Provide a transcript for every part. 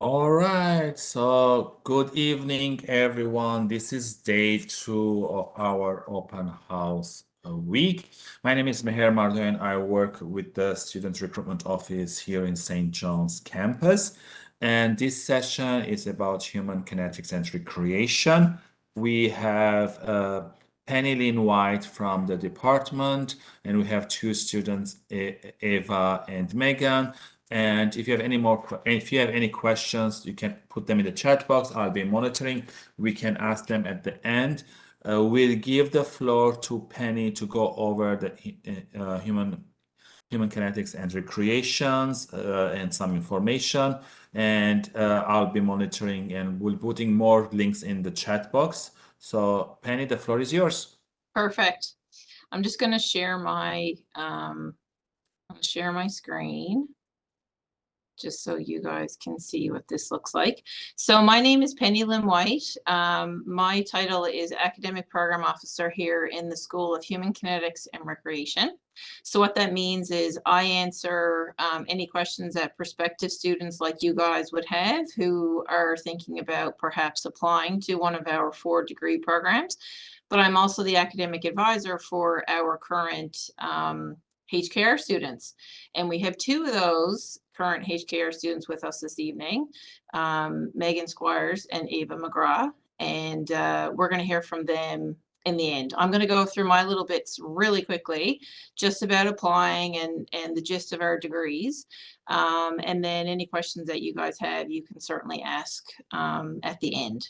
All right, so good evening, everyone. This is day 2 of our open house week. My name is Meher Mardo and I work with the Student Recruitment Office here in St. John's campus. And this session is about human kinetics and recreation. We have Penny Lynn White from the department, and we have two students, Eva and Megan. And if you have if you have any questions, you can put them in the chat box. I'll be monitoring. We can ask them at the end. We'll give the floor to Penny to go over the human kinetics and recreations and some information. And I'll be monitoring and we'll putting more links in the chat box. So Penny, the floor is yours. Perfect. I'm just going to share my screen just so you guys can see what this looks like. So my name is Penny Lynn White. My title is Academic Program Officer here in the School of Human Kinetics and Recreation. So what that means is I answer any questions that prospective students like you guys would have who are thinking about perhaps applying to one of our 4 degree programs. But I'm also the academic advisor for our current HKR students. And we have 2 of those current HKR students with us this evening, Megan Squires and Ava McGrath. And we're going to hear from them in the end. I'm going to go through my little bits really quickly, just about applying and the gist of our degrees. And then any questions that you guys have, you can certainly ask at the end.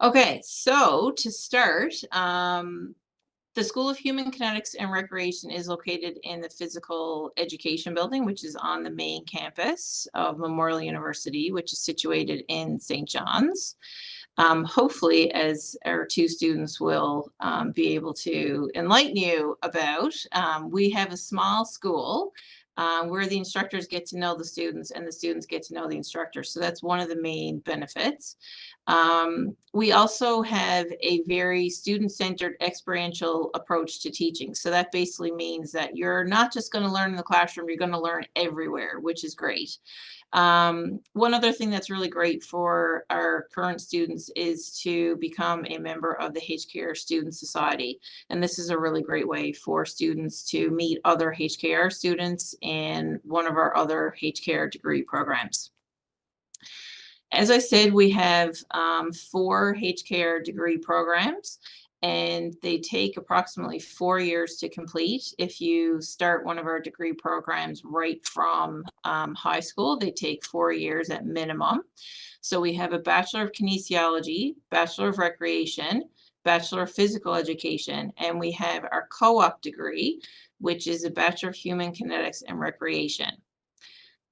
Okay, so to start, the School of Human Kinetics and Recreation is located in the Physical Education Building, which is on the main campus of Memorial University, which is situated in St. John's. Hopefully, as our 2 students will be able to enlighten you about, we have a small school where the instructors get to know the students and the students get to know the instructors. So that's one of the main benefits. We also have a very student-centered experiential approach to teaching. So that basically means that you're not just going to learn in the classroom, you're going to learn everywhere, which is great. One other thing that's really great for our current students is to become a member of the HKR Student Society. And this is a really great way for students to meet other HKR students in one of our other HKR degree programs. As I said, we have 4 HKR degree programs, and they take approximately 4 years to complete. If you start one of our degree programs right from high school, they take 4 years at minimum. So we have a Bachelor of Kinesiology, Bachelor of Recreation, Bachelor of Physical Education, and we have our co-op degree, which is a Bachelor of Human Kinetics and Recreation.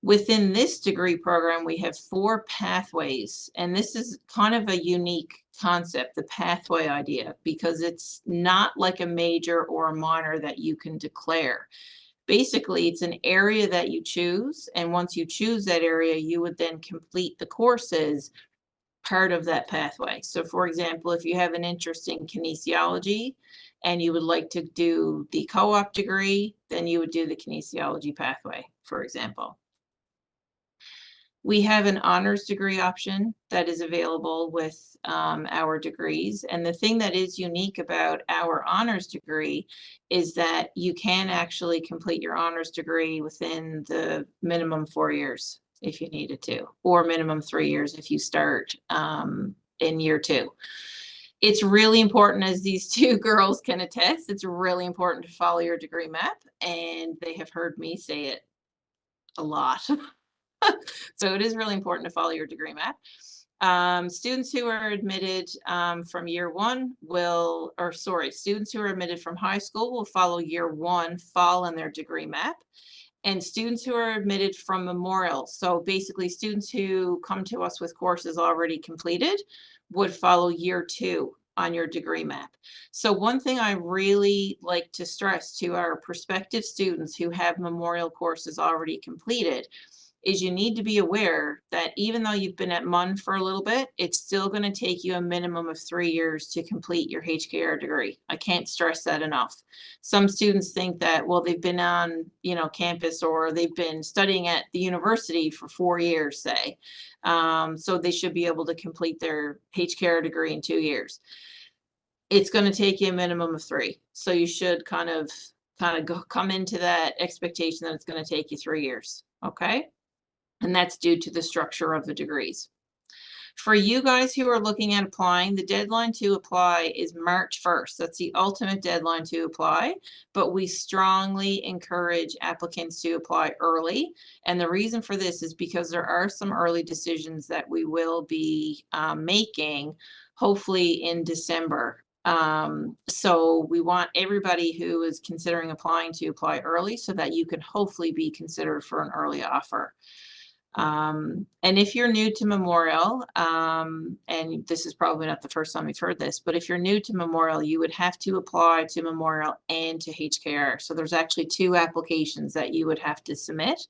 Within this degree program, we have 4 pathways, and this is kind of a unique concept, the pathway idea, because it's not like a major or a minor that you can declare. Basically, it's an area that you choose, and once you choose that area, you would then complete the courses part of that pathway. So for example, if you have an interest in kinesiology and you would like to do the co-op degree, then you would do the kinesiology pathway, for example. We have an honors degree option that is available with our degrees. And the thing that is unique about our honors degree is that you can actually complete your honors degree within the minimum 4 years if you needed to, or minimum 3 years if you start in year 2. It's really important, as these 2 girls can attest, it's really important to follow your degree map, and they have heard me say it a lot. So it is really important to follow your degree map. Students who are admitted from year 1 will, or sorry, students who are admitted from high school will follow year 1 fall in their degree map. And students who are admitted from Memorial, so basically students who come to us with courses already completed, would follow year 2 on your degree map. So one thing I really like to stress to our prospective students who have Memorial courses already completed is you need to be aware that even though you've been at MUN for a little bit, it's still going to take you a minimum of 3 years to complete your HKR degree. I can't stress that enough. Some students think that, well, they've been on, campus, or they've been studying at the university for 4 years, say. So they should be able to complete their HKR degree in 2 years. It's going to take you a minimum of 3. So you should kind of come into that expectation that it's going to take you 3 years. Okay. And that's due to the structure of the degrees. For you guys who are looking at applying, the deadline to apply is March 1st. That's the ultimate deadline to apply, but we strongly encourage applicants to apply early. And the reason for this is because there are some early decisions that we will be making, hopefully in December. So we want everybody who is considering applying to apply early so that you can hopefully be considered for an early offer. And if you're new to Memorial, and this is probably not the first time you've heard this, but if you're new to Memorial, you would have to apply to Memorial and to HKR. So there's actually 2 applications that you would have to submit.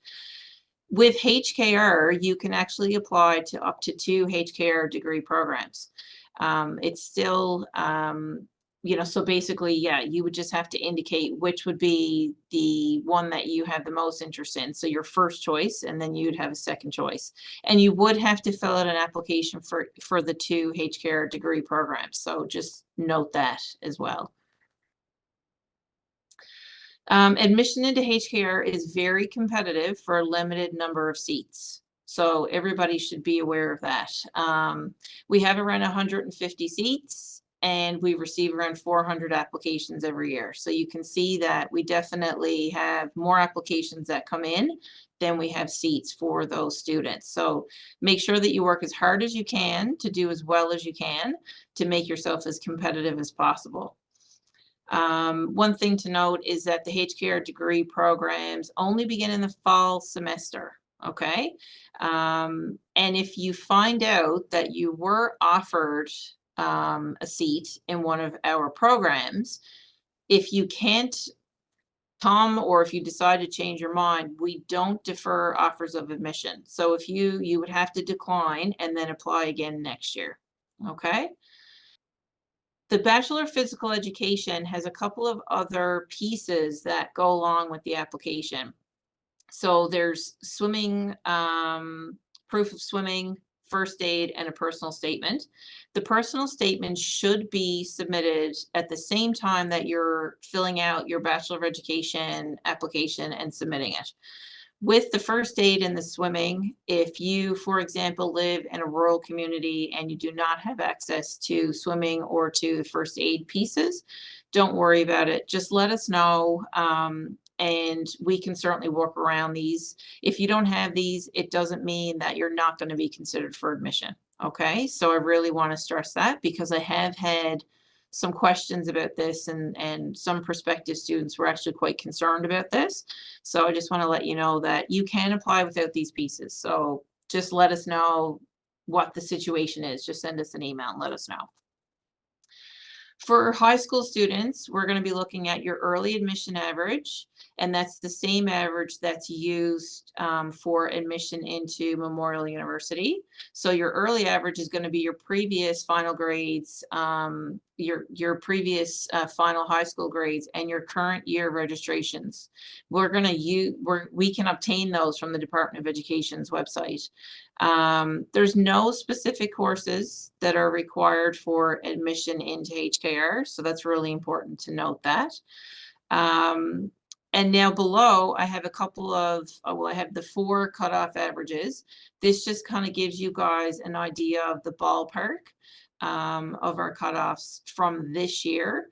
With HKR, you can actually apply to up to 2 HKR degree programs. It's still, so basically, yeah, you would just have to indicate which would be the one that you have the most interest in. So your first choice, and then you'd have a second choice. And you would have to fill out an application for the 2 HKR degree programs. So just note that as well. Admission into HKR is very competitive for a limited number of seats. So everybody should be aware of that. We have around 150 seats, and we receive around 400 applications every year. So you can see that we definitely have more applications that come in than we have seats for those students. So make sure that you work as hard as you can to do as well as you can to make yourself as competitive as possible. One thing to note is that the HKR degree programs only begin in the fall semester. Okay. And if you find out that you were offered a seat in one of our programs, if you can't come, or if you decide to change your mind, we don't defer offers of admission. So if you would have to decline and then apply again next year. Okay. The Bachelor of Physical Education has a couple of other pieces that go along with the application. So there's swimming, proof of swimming, first aid, and a personal statement. The personal statement should be submitted at the same time that you're filling out your Bachelor of Education application and submitting it. With the first aid and the swimming, if you, for example, live in a rural community and you do not have access to swimming or to the first aid pieces, don't worry about it. Just let us know, and we can certainly work around these. If you don't have these, it doesn't mean that you're not going to be considered for admission. Okay, so I really want to stress that, because I have had some questions about this, and some prospective students were actually quite concerned about this. So I just want to let you know that you can apply without these pieces. So just let us know what the situation is. Just send us an email and let us know. For high school students, we're going to be looking at your early admission average, and that's the same average that's used for admission into Memorial University. So your early average is going to be your previous final grades, your previous final high school grades, and your current year registrations. We can obtain those from the Department of Education's website. There's no specific courses that are required for admission into HKR, so that's really important to note that. And now below, I have a couple of, I have the 4 cutoff averages. This just kind of gives you guys an idea of the ballpark of our cutoffs from this year.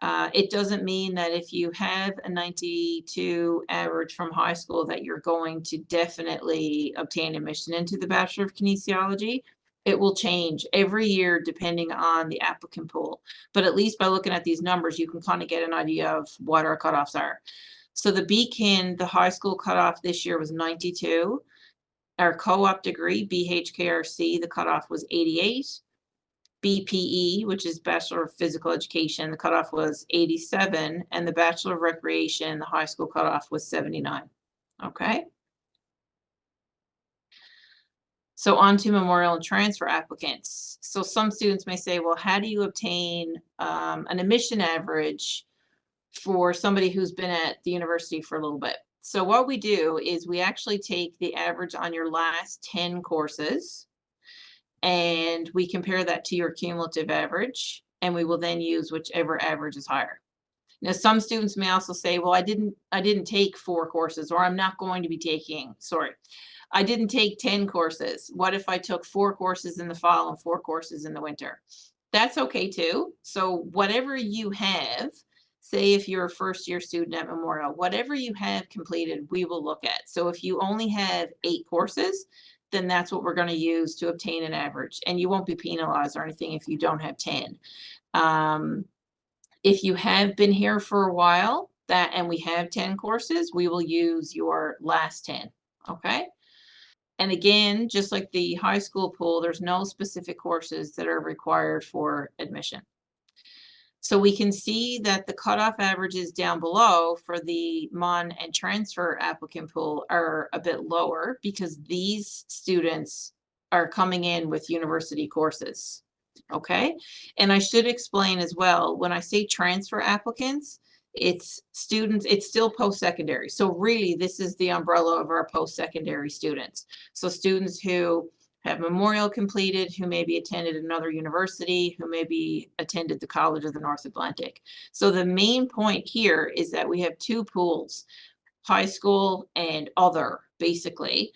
It doesn't mean that if you have a 92 average from high school that you're going to definitely obtain admission into the Bachelor of Kinesiology. It will change every year depending on the applicant pool. But at least by looking at these numbers, you can kind of get an idea of what our cutoffs are. So the BKIN, the high school cutoff this year was 92. Our co-op degree, BHKRC, the cutoff was 88. BPE, which is Bachelor of Physical Education, the cutoff was 87, and the Bachelor of Recreation, the high school cutoff was 79. Okay. So on to memorial and transfer applicants. So some students may say, well, how do you obtain an admission average for somebody who's been at the university for a little bit? So what we do is we actually take the average on your last 10 courses and we compare that to your cumulative average, and we will then use whichever average is higher. Now, some students may also say, well, I didn't take 4 courses, or I'm not going to be taking, sorry, I didn't take 10 courses. What if I took 4 courses in the fall and 4 courses in the winter? That's okay too. So whatever you have, say if you're a first year student at Memorial, whatever you have completed, we will look at. So if you only have 8 courses, then that's what we're going to use to obtain an average. And you won't be penalized or anything if you don't have 10. If you have been here for a while, and we have 10 courses, we will use your last 10. Okay. And again, just like the high school pool, there's no specific courses that are required for admission. So we can see that the cutoff averages down below for the MON and transfer applicant pool are a bit lower because these students are coming in with university courses. Okay. And I should explain as well, when I say transfer applicants, it's students, it's still post-secondary. So really, this is the umbrella of our post-secondary students. So students who have memorial completed, who maybe attended another university, who maybe attended the College of the North Atlantic. So the main point here is that we have 2 pools, high school and other, basically.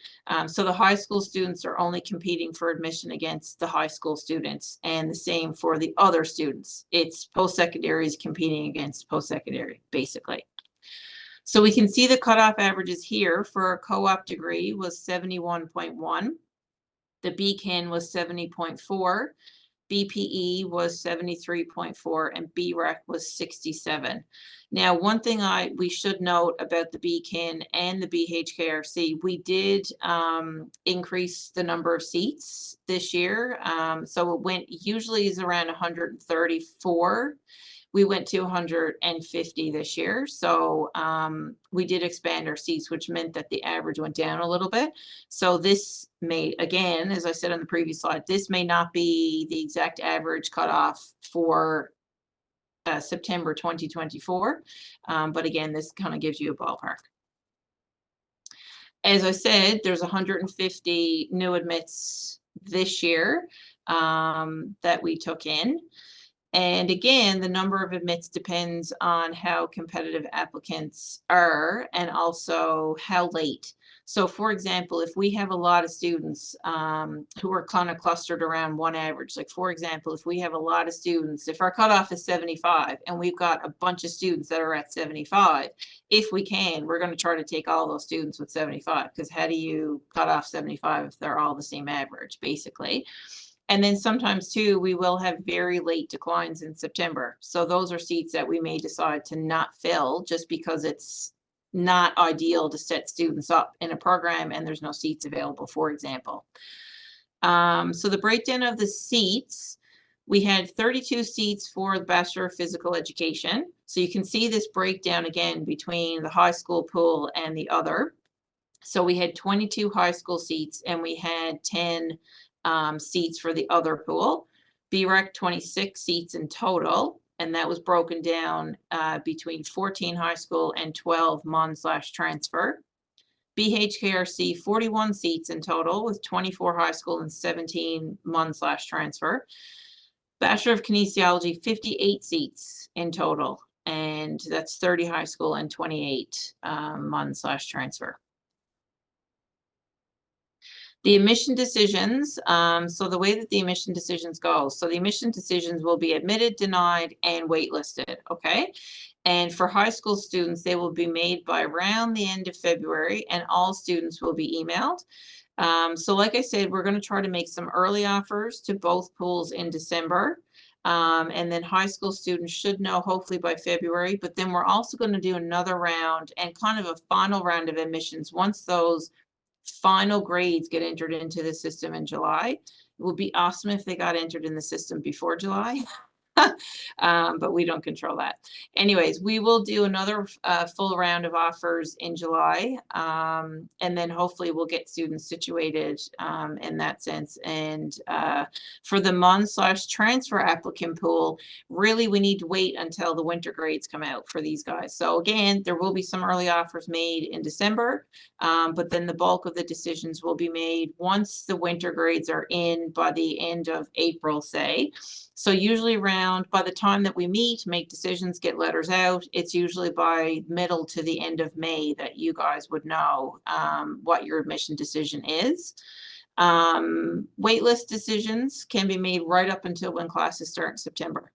So the high school students are only competing for admission against the high school students, and the same for the other students. It's post-secondary is competing against post-secondary, basically. So we can see the cutoff averages here for a co-op degree was 71.1. The BCAN was 70.4, BPE was 73.4, and BREC was 67. Now, one thing we should note about the BCAN and the BHKRC, we did increase the number of seats this year. So it went, usually is around 134. We went to 150 this year. So we did expand our seats, which meant that the average went down a little bit. So this may, again, as I said on the previous slide, this may not be the exact average cutoff for September 2024. But again, this kind of gives you a ballpark. As I said, there's 150 new admits this year that we took in. And again, the number of admits depends on how competitive applicants are and also how late. So for example, if we have a lot of students who are kind of clustered around one average, like for example, if we have a lot of students, if our cutoff is 75 and we've got a bunch of students that are at 75, if we can, we're going to try to take all those students with 75, because how do you cut off 75 if they're all the same average, basically? And then sometimes too, we will have very late declines in September. So those are seats that we may decide to not fill just because it's not ideal to set students up in a program and there's no seats available, for example. So the breakdown of the seats, we had 32 seats for the Bachelor of Physical Education. So you can see this breakdown again between the high school pool and the other. So we had 22 high school seats and we had 10 seats for the other pool. BREC 26 seats in total, and that was broken down between 14 high school and 12 MON/transfer. BHKRC 41 seats in total with 24 high school and 17 MON/transfer. Bachelor of Kinesiology 58 seats in total, and that's 30 high school and 28 MON/transfer. The admission decisions, so the way that the admission decisions go, so the admission decisions will be admitted, denied, and waitlisted, okay? And for high school students, they will be made by around the end of February, and all students will be emailed. So like I said, we're going to try to make some early offers to both pools in December. And then high school students should know hopefully by February, but then we're also going to do another round and kind of a final round of admissions once those final grades get entered into the system in July. It would be awesome if they got entered in the system before July. But we don't control that. Anyways, we will do another full round of offers in July. And then hopefully we'll get students situated in that sense. And for the MUN/transfer applicant pool, really we need to wait until the winter grades come out for these guys. So again, there will be some early offers made in December, but then the bulk of the decisions will be made once the winter grades are in by the end of April, say. So usually around, by the time that we meet, make decisions, get letters out, it's usually by middle to the end of May that you guys would know what your admission decision is. Waitlist decisions can be made right up until when classes start in September.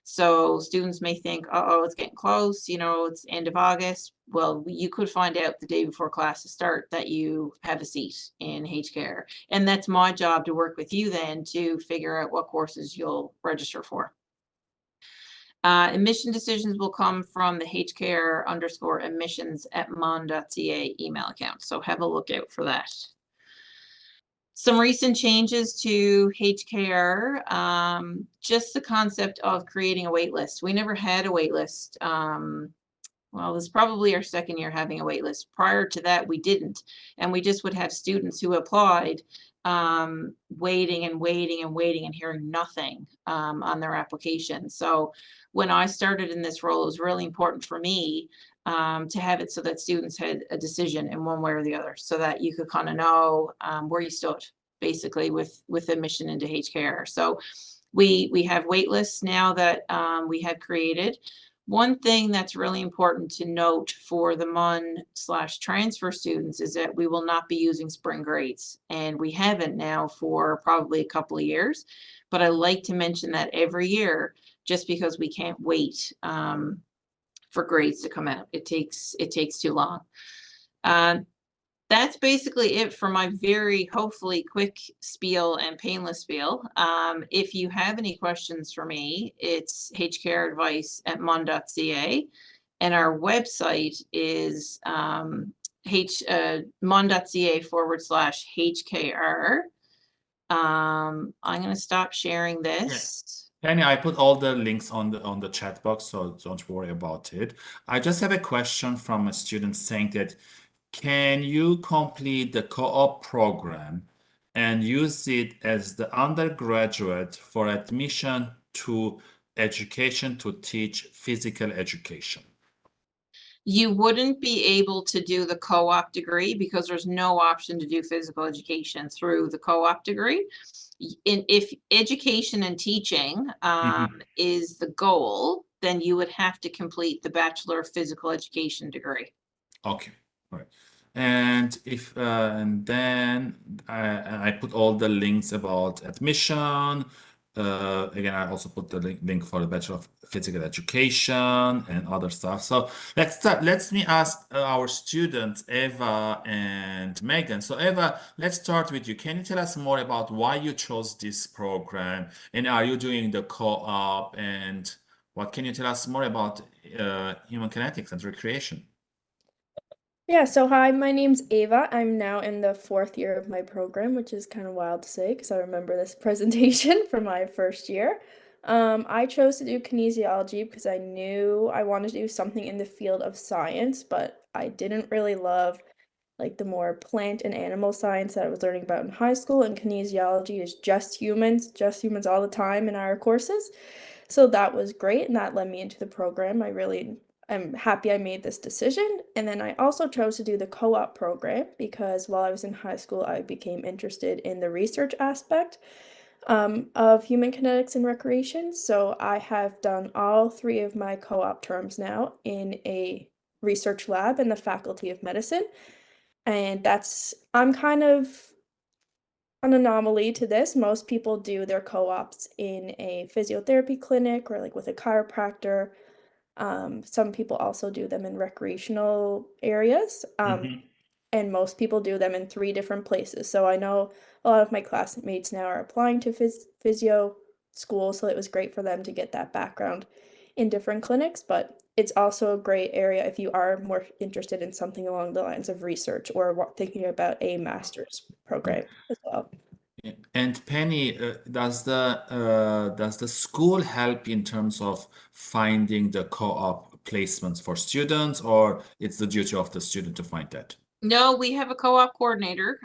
So students may think, oh, it's getting close, you know, it's end of August. Well, you could find out the day before classes start that you have a seat in HCare. And that's my job to work with you then to figure out what courses you'll register for. Admission decisions will come from the hcare_admissions@mon.ca email account. So have a look out for that. Some recent changes to HKR, just the concept of creating a wait list. We never had a wait list. Well, this is probably our second year having a wait list. Prior to that, we didn't. And we just would have students who applied waiting and waiting and waiting and hearing nothing on their application. So when I started in this role, it was really important for me to have it so that students had a decision in one way or the other, so that you could kind of know where you stood basically with admission into HCare. So we have wait lists now that we have created. One thing that's really important to note for the MUN/transfer students is that we will not be using spring grades, and we haven't now for probably a couple of years. But I like to mention that every year, just because we can't wait for grades to come out. It takes too long. That's basically it for my very hopefully quick spiel and painless spiel. If you have any questions for me, it's hcareadvice@mon.ca, and our website is mon.ca/HKR. I'm going to stop sharing Yeah. this. Penny, I put all the links on the chat box, so don't worry about it. I just have a question from a student saying that can you complete the co-op program and use it as the undergraduate for admission to education to teach physical education? You wouldn't be able to do the co-op degree because there's no option to do physical education through the co-op degree. If education and teaching Mhm. is the goal, then you would have to complete the Bachelor of Physical Education degree. Okay, all right. And then I put all the links about admission. Again, I also put the link for the Bachelor of Physical Education and other stuff. So let's start. Let me ask our students, Eva and Megan. So Eva, let's start with you. Can you tell us more about why you chose this program? And are you doing the co-op? And what can you tell us more about human kinetics and recreation? Yeah, so hi, my name's Ava. I'm now in the fourth year of my program, which is kind of wild to say because I remember this presentation from my first year. I chose to do kinesiology because I knew I wanted to do something in the field of science, but I didn't really love like the more plant and animal science that I was learning about in high school, and kinesiology is just humans all the time in our courses. So that was great, and that led me into the program. I'm happy I made this decision. And then I also chose to do the co-op program because while I was in high school, I became interested in the research aspect of human kinetics and recreation. So I have done all three of my co-op terms now in a research lab in the Faculty of Medicine. And I'm kind of an anomaly to this. Most people do their co-ops in a physiotherapy clinic or like with a chiropractor. Some people also do them in recreational areas. Mhm. And most people do them in three different places. So I know a lot of my classmates now are applying to physio school, so it was great for them to get that background in different clinics, but it's also a great area if you are more interested in something along the lines of research or thinking about a master's program as well. And Penny, does the school help in terms of finding the co-op placements for students, or it's the duty of the student to find that? No, we have a co-op coordinator,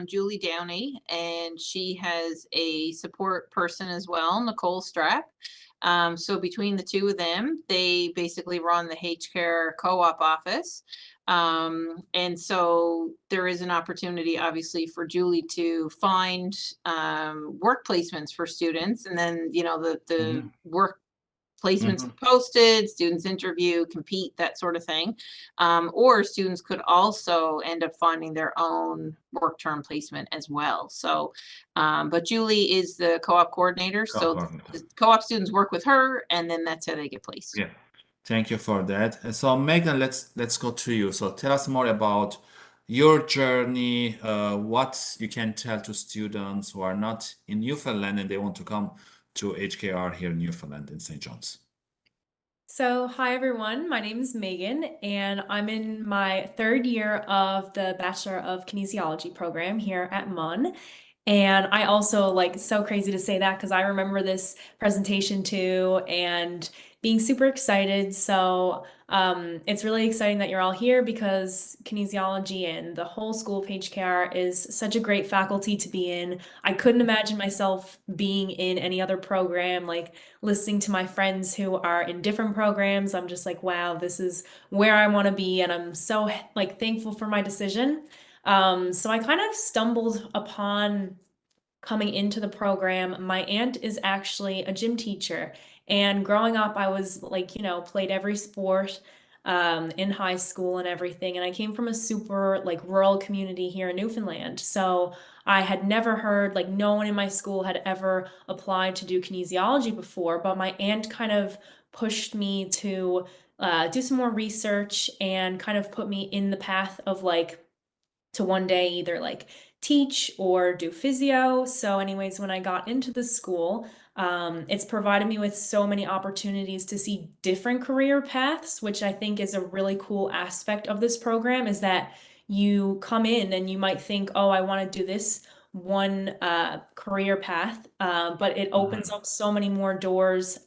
Julie Downey, and she has a support person as well, Nicole Strapp. So between the two of them, they basically run the H-Care co-op office. And so there is an opportunity, obviously, for Julie to find work placements for students, and then, you know, the Mhm, work placements mhm. get posted, students interview, compete, that sort of thing. Or students could also end up finding their own work term placement as well. So, but Julie is the co-op coordinator, so Co-coordinator. the co-op students work with her, and then that's how they get placed. Yeah, thank you for that. And so Megan, let's go to you. So tell us more about your journey, what you can tell to students who are not in Newfoundland and they want to come to HKR here in Newfoundland in St. John's. So, hi everyone, my name is Megan, and I'm in my third year of the Bachelor of Kinesiology program here at MUN. And I also like so crazy to say that because I remember this presentation too and being super excited. So it's really exciting that you're all here because kinesiology and the whole School of HKR is such a great faculty to be in. I couldn't imagine myself being in any other program, like listening to my friends who are in different programs. I'm just like, wow, this is where I want to be. And I'm so like thankful for my decision. So I kind of stumbled upon coming into the program. My aunt is actually a gym teacher, and growing up, I was like, played every sport in high school and everything. And I came from a super like rural community here in Newfoundland, so I had never heard like no one in my school had ever applied to do kinesiology before. But my aunt kind of pushed me to do some more research and kind of put me in the path of like to one day either like teach or do physio. So, anyways, when I got into the school, it's provided me with so many opportunities to see different career paths, which I think is a really cool aspect of this program. Is that you come in and you might think, oh, I want to do this one career path, but it opens Mhm. up so many more doors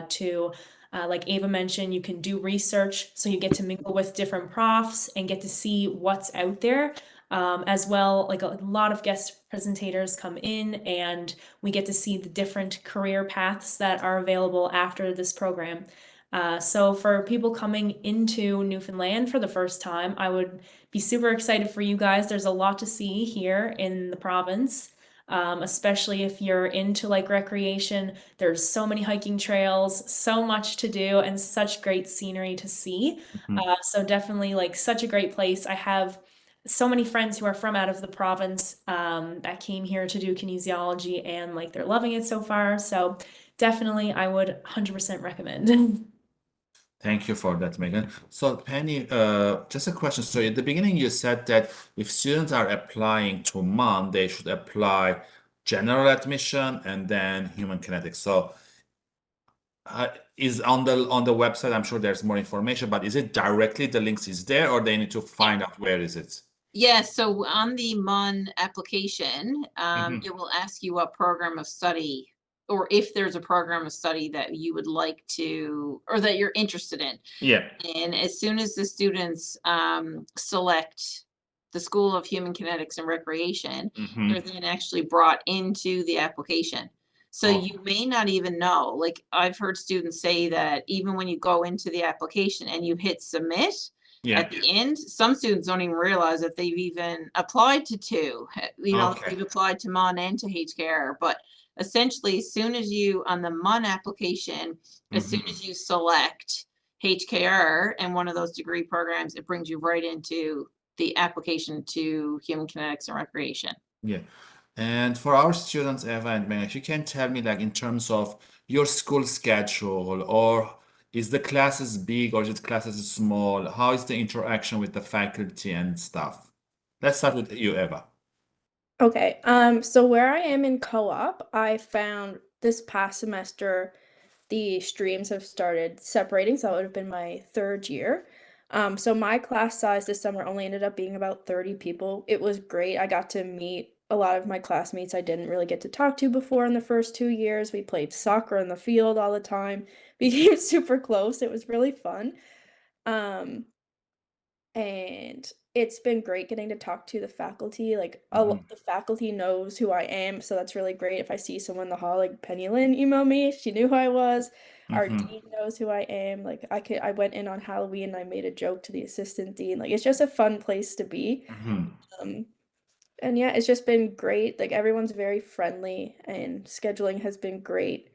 to like Ava mentioned, you can do research, so you get to mingle with different profs and get to see what's out there. As well, like a lot of guest presentators come in, and we get to see the different career paths that are available after this program. So for people coming into Newfoundland for the first time, I would be super excited for you guys. There's a lot to see here in the province. Especially if you're into like recreation, there's so many hiking trails, so much to do, and such great scenery to see. Mhm. So definitely like such a great place. I have so many friends who are from out of the province that came here to do kinesiology, and like they're loving it so far. So definitely I would 100% recommend. Thank you for that, Megan. So, Penny, just a question. So, at the beginning, you said that if students are applying to MUN, they should apply general admission and then human kinetics. So, is on the website, I'm sure there's more information, but is it directly the links is there, or they need to find out where is it? Yes, so on the MUN application, Mhm. it will ask you what program of study, or if there's a program of study that you would like to, or that you're interested in. Yeah. And as soon as the students select the School of Human Kinetics and Recreation, they're Hmm. then actually brought into the application. So Oh, you may not even know. Like I've heard students say that even when you go into the application and you hit submit, yeah. at the end, some students don't even realize that they've even applied to two. You know, Okay. they've applied to MUN and to HCARE, but essentially, as soon as you on the MUN application, as soon Hmm. as you select HKR and one of those degree programs, it brings you right into the application to human kinetics and recreation. Yeah. And for our students, Eva and Meg, if you can tell me, like, in terms of your school schedule, or is the classes big or is it classes small? How is the interaction with the faculty and stuff? Let's start with you, Eva. Okay, so where I am in co-op, I found this past semester the streams have started separating, so that would have been my third year. So my class size this summer only ended up being about 30 people. It was great. I got to meet a lot of my classmates I didn't really get to talk to before in the first 2 years. We played soccer in the field all the time, became super close. It was really fun. Um, and it's been great getting to talk to the faculty. Like the faculty knows who I am, so that's really great. If I see someone in the hall, like Penny Lynn emailed me, she knew who I was. Our Mm-hmm. dean knows who I am. Like I went in on Halloween and I made a joke to the assistant dean. Like it's just a fun place to be. Mm-hmm. Um, and yeah, it's just been great. Like everyone's very friendly and scheduling has been great.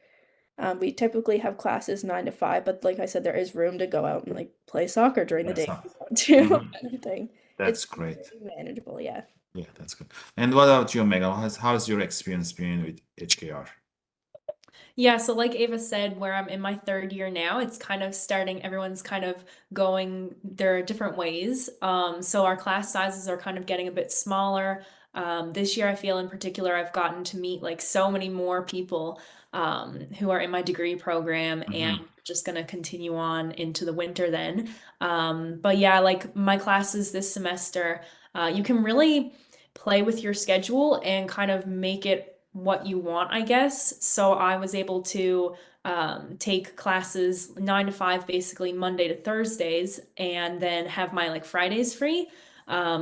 We typically have classes 9 to 5, but like I said, there is room to go out and like play soccer during the That's day if all. you want to, Mm-hmm. kind of thing. That's It's great. very manageable, yeah. Yeah, that's good. And what about you, Megan? How's your experience been with HKR? Yeah, so like Ava said, where I'm in my third year now, it's kind of starting, everyone's kind of going their different ways. So our class sizes are kind of getting a bit smaller. This year, I feel in particular, I've gotten to meet like so many more people who are in my degree program, and Mm-hmm. just going to continue on into the winter then. But yeah, like my classes this semester, you can really play with your schedule and kind of make it what you want, I guess. So I was able to take classes 9 to 5, basically Monday to Thursdays, and then have my like Fridays free.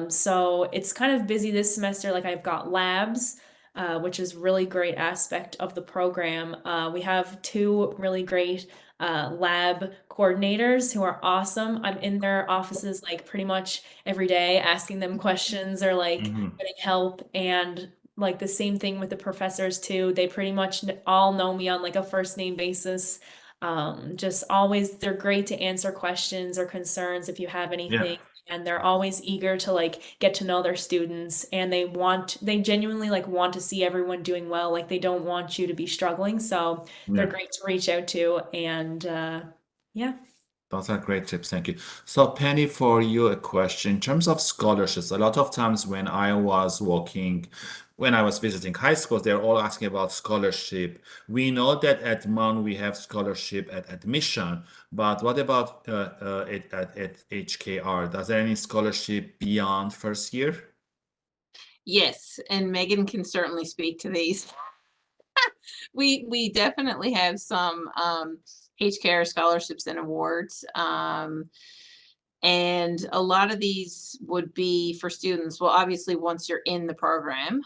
So it's kind of busy this semester. Like I've got labs, which is really great aspect of the program. We have two really great lab coordinators who are awesome. I'm in their offices like pretty much every day asking them questions or like Mm-hmm. getting help, and like the same thing with the professors too. They pretty much all know me on like a first name basis. Just always, they're great to answer questions or concerns if you have Yeah. anything. And they're always eager to like get to know their students, and they genuinely like want to see everyone doing well. Like they don't want you to be struggling. So they're Yeah. great to reach out to. And yeah. Those are great tips. Thank you. So, Penny, for you, a question. In terms of scholarships, a lot of times when I was visiting high schools, they're all asking about scholarship. We know that at MUN we have scholarship at admission, but what about at HKR? Does there any scholarship beyond first year? Yes, and Megan can certainly speak to these. We definitely have some HKR scholarships and awards. And a lot of these would be for students. Well, obviously, once you're in the program,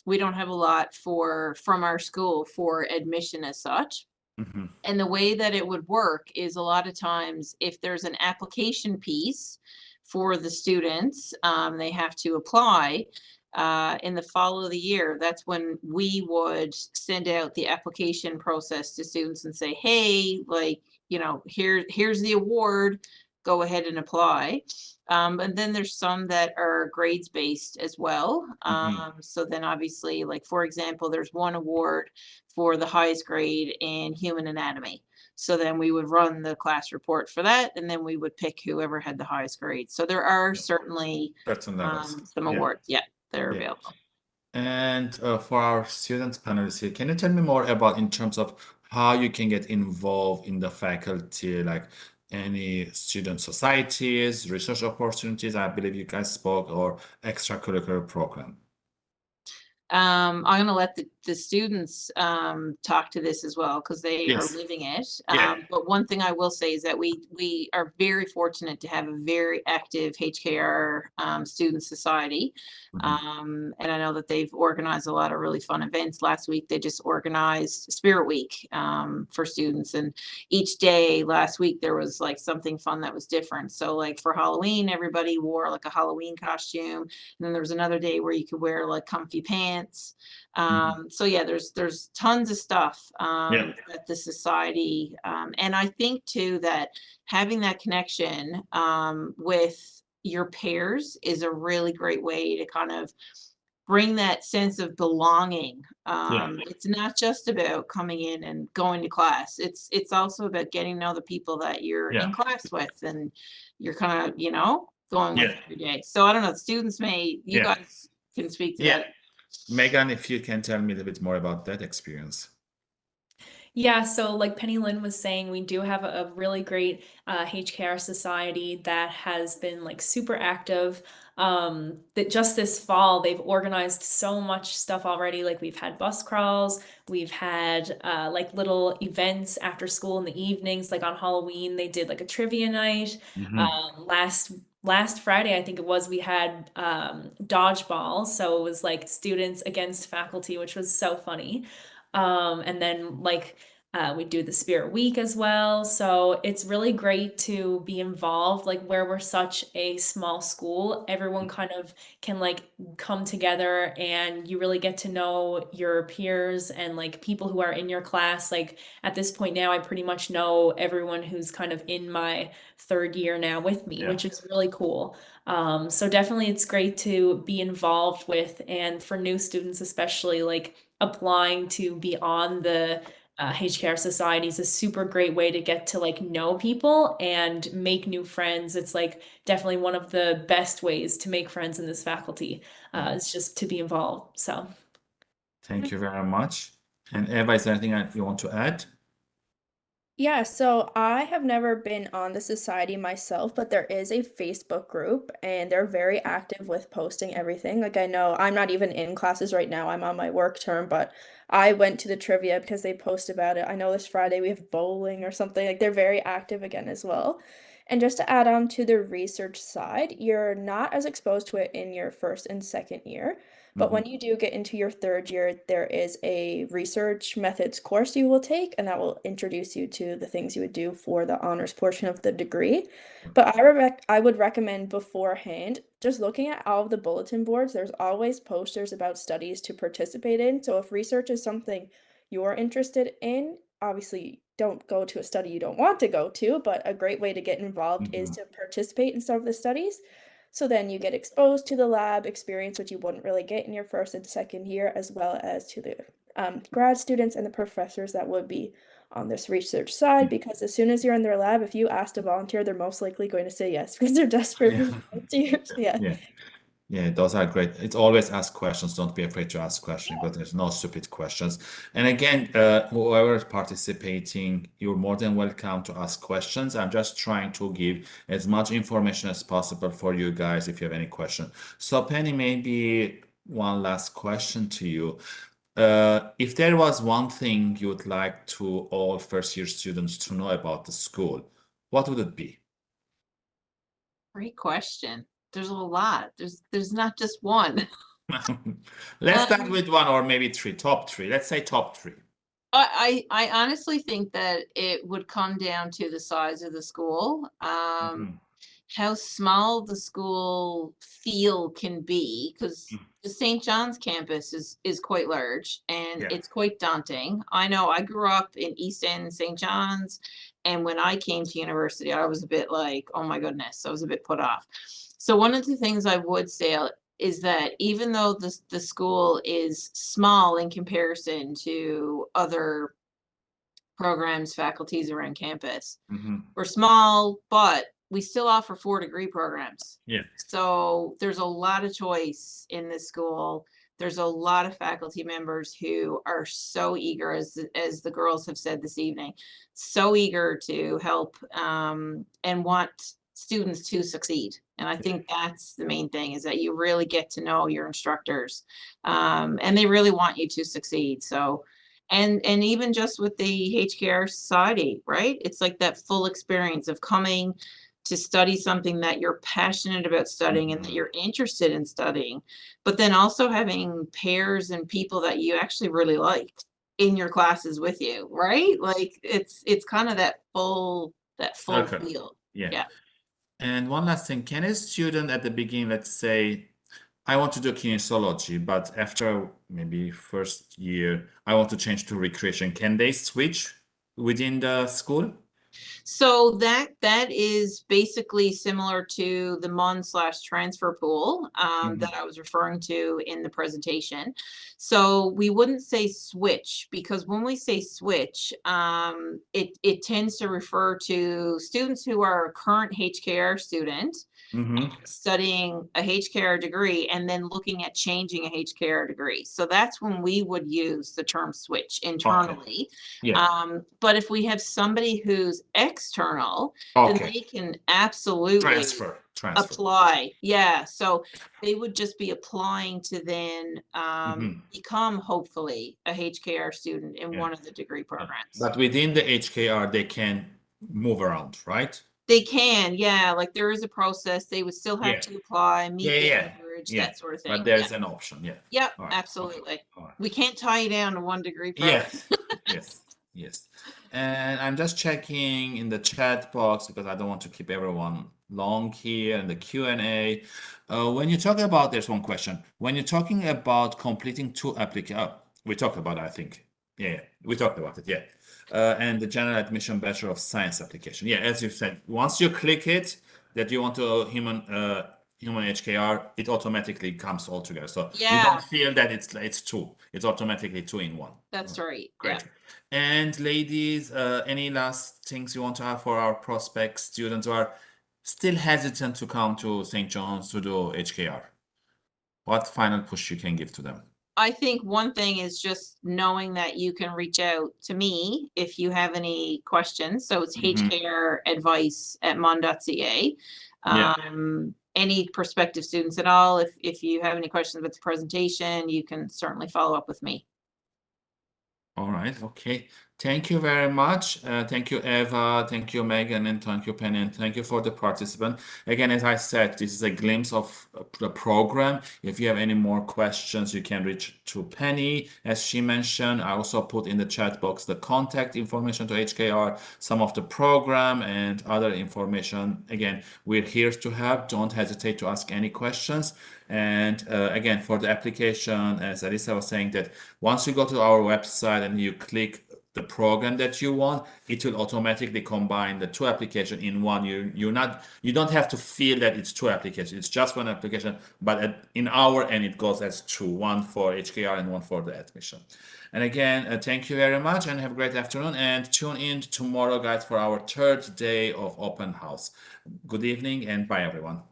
we don't have a lot from our school for admission as such. Mm-hmm. And the way that it would work is a lot of times if there's an application piece for the students, they have to apply in the fall of the year. That's when we would send out the application process to students and say, hey, like, here's the award, go ahead and apply. And then there's some that are grades based as well. Mm-hmm. So then obviously, like for example, there's one award for the highest grade in human anatomy. So then we would run the class report for that, and then we would pick whoever had the highest grade. So there are certainly Certain levels. some Yeah. awards, yeah, that are Yeah. available. And for our students panelists here, can you tell me more about in terms of how you can get involved in the faculty, like any student societies, research opportunities, I believe you guys spoke, or extracurricular program? I'm going to let the students talk to this as well because they are Yes. living it. Yeah. But one thing I will say is that we are very fortunate to have a very active HKR student society. Mhm. And I know that they've organized a lot of really fun events. Last week, they just organized Spirit Week for students. And each day last week, there was like something fun that was different. So like for Halloween, everybody wore like a Halloween costume. And then there was another day where you could wear like comfy pants. So yeah, there's tons of stuff Yeah. that the society, and I think too that having that connection with your peers is a really great way to kind of bring that sense of belonging. Yeah. It's not just about coming in and going to class. It's also about getting to know the people that you're in Yeah. class with and you're kind of, going with Yeah. every day. So I don't know, students you Yeah. guys can speak to Yeah. that. Megan, if you can tell me a little bit more about that experience. Yeah, so like Penny Lynn was saying, we do have a really great HKR society that has been like super active. That just this fall, they've organized so much stuff already. Like we've had bus crawls, we've had like little events after school in the evenings. Like on Halloween, they did like a trivia night. Hmm. Last Friday, I think it was, we had dodgeball. So it was like students against faculty, which was so funny. And then like we do the Spirit Week as well. So it's really great to be involved, like where we're such a small school, everyone kind of can like come together and you really get to know your peers and like people who are in your class. Like at this point now, I pretty much know everyone who's kind of in my third year now with me, Yeah. which is really cool. So definitely it's great to be involved with, and for new students, especially like applying to be on the HKR Society is a super great way to get to like know people and make new friends. It's like definitely one of the best ways to make friends in this faculty. It's just to be involved. So. Thank you very much. And Eva, is there anything you want to add? Yeah, so I have never been on the society myself, but there is a Facebook group and they're very active with posting everything. Like I know I'm not even in classes right now. I'm on my work term, but I went to the trivia because they post about it. I know this Friday we have bowling or something. Like they're very active again as well. And just to add on to the research side, you're not as exposed to it in your first and second year. But Hmm. when you do get into your third year, there is a research methods course you will take, and that will introduce you to the things you would do for the honors portion of the degree. But I would recommend beforehand just looking at all of the bulletin boards. There's always posters about studies to participate in. So if research is something you're interested in, obviously don't go to a study you don't want to go to, but a great way to get involved is Hmm. to participate in some of the studies. So then you get exposed to the lab experience, which you wouldn't really get in your first and second year, as well as to the grad students and the professors that would be on this research side. Because as soon as you're in their lab, if you ask to volunteer, they're most likely going to say yes because they're desperate for Yeah. volunteers. Yeah. Yeah. Yeah, those are great. It's always ask questions. Don't be afraid to ask questions, but there's no stupid questions. And again, whoever is participating, you're more than welcome to ask questions. I'm just trying to give as much information as possible for you guys if you have any question. So Penny, maybe one last question to you. If there was one thing you would like to all first year students to know about the school, what would it be? Great question. There's a lot. There's not just one. Let's start Um, with one or maybe three, top three. Let's say top three. I honestly think that it would come down to the size of the school. Mhm. How small the school feel can be, because the St. John's campus is quite large and Yeah. it's quite daunting. I know I grew up in East End, St. John's, and when I came to university, I was a bit like, oh my goodness, I was a bit put off. So one of the things I would say is that even though the school is small in comparison to other programs, faculties around campus, Hmm. we're small, but we still offer 4 degree programs. Yeah. So there's a lot of choice in this school. There's a lot of faculty members who are so eager, as the girls have said this evening, so eager to help and want students to succeed. And I think that's the main thing, is that you really get to know your instructors, and they really want you to succeed. So and even just with the HKR Society, right? It's like that full experience of coming to study something that you're passionate about studying and that Mhm. you're interested in studying, but then also having peers and people that you actually really like in your classes with you, right? Like it's kind of that full Circle. feel. Yeah. Yeah. And one last thing, can a student at the beginning, let's say, I want to do kinesiology, but after maybe first year, I want to change to recreation. Can they switch within the school? So that is basically similar to the MUN/transfer pool that Mhm. I was referring to in the presentation. So we wouldn't say switch, because when we say switch, it tends to refer to students who are a current HKR student studying a HKR degree and then looking at changing a HKR degree. So that's when we would use the term switch internally. Yeah. But if we have somebody who's external, then Okay. they can absolutely Transfer. apply. Yeah. So they would just be applying to then become hopefully a HKR student in Yeah. one of the degree programs. But within the HKR, they can move around, right? They can, yeah, like there is a process. They would still have Yeah. to apply, meet the Yeah. average, Yeah. that sort of But thing. there's Yeah. an option. Yeah. Yep, All right. Okay. absolutely. All right. We can't tie you down to one degree program. Yes, yes, yes. And I'm just checking in the chat box because I don't want to keep everyone long here in the Q&A. When you talk about, there's one question. When you're talking about completing two applications, we talked about it, I think. Yeah, we talked about it, yeah. And the general admission Bachelor of Science application. Yeah, as you said, once you click it, that you want to human HKR, it automatically comes all together. So you Yeah. don't feel that it's two. It's automatically two in one. That's right. Great. Yeah. And ladies, any last things you want to have for our prospect students who are still hesitant to come to St. John's to do HKR? What final push you can give to them? I think one thing is just knowing that you can reach out to me if you have any questions. So it's hkaradvice@mon.ca. Yeah. Any prospective students at all, if you have any questions about the presentation, you can certainly follow up with me. All right. Okay. Thank you very much. Thank you, Eva. Thank you, Megan, and thank you, Penny, and thank you for the participant. Again, as I said, this is a glimpse of the program. If you have any more questions, you can reach to Penny. As she mentioned, I also put in the chat box the contact information to HKR, some of the program and other information. Again, we're here to help. Don't hesitate to ask any questions. And again, for the application, as Alisa was saying, that once you go to our website and you click the program that you want, it will automatically combine the two applications in one. You don't have to feel that it's two applications. It's just one application, but in our end it goes as two, one for HKR and one for the admission. And again, thank you very much and have a great afternoon, and tune in tomorrow, guys, for our third day of open house. Good evening and bye, everyone.